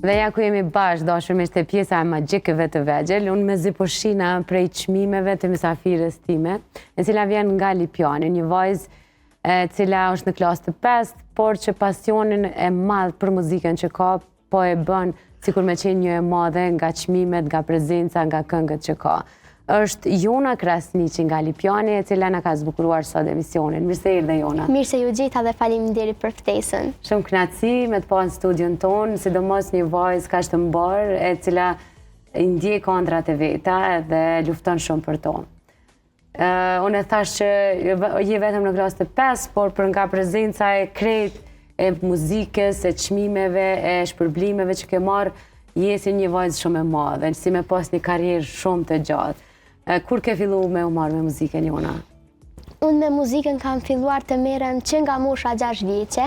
Dhe ja ku jemi bashkë, dashurimisht, e pjesa e magjikëve të vegjël, unë me zi po shina prej çmimeve të mysafires time, e cila vjen nga Lipjani, një vajzë e cila është në klasë të 5, por që pasionin e madh për muzikën që ka, po e bën sikur me qenë një e madhe nga çmimet, nga prezenca, nga këngët që ka. Është Jona Krasniqi nga Lipjani, e cila na ka zbukuruar sot emisionin. Mirë se erdhe, Jona. Mirë se ju gjitha dhe faleminderit për ftesën. Shumë kënaqësi me të pa në studion tonë, sidomos një vajzë kaq të mbar, e cila i ndjek ëndrat e veta dhe lufton shumë për to. Unë e thash që je vetëm në klasë të 5, por për nga prezenca e krejt e muzikës, e çmimeve, e shpërblimeve që ke marrë, je si një vajzë shumë e madhe, si me pas një karrierë shumë të gjatë. Kur ke fillu me u marrë me muzikën, Jona? Unë me muzikën kam filluar të merrem që nga mosha 6 vjeçe.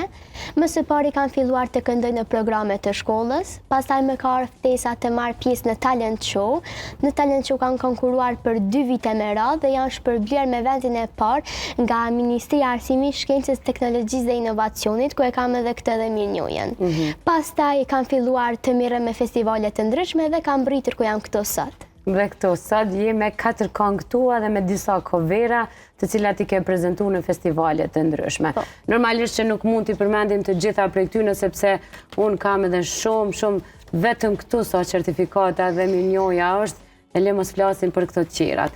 Më së pari kam filluar të këndoj në programe të shkollës, pastaj më ka ardhur ftesa të marr pjesë në talent show. Në talent show kam konkuruar për 2 vite me radhë dhe janë shpërbler me vendin e parë nga Ministria e Arsimit, Shkencës, Teknologjisë dhe Inovacionit, ku e kam edhe këtë dhe mirënjohjen. Pastaj kam filluar të merrem me festivale të ndryshme dhe kam rritur ku jam këtu sot. Dhe këto, sot je me 4 këngë tua dhe me disa covera të cilat i ke prezentuar në festivale të ndryshme. Normalisht që nuk mund t'i përmendim të gjitha prej këtyre sepse unë kam edhe shumë vetëm këtu sa certifikata dhe mirënjohja është, e le mos flasim për këto të tjerat.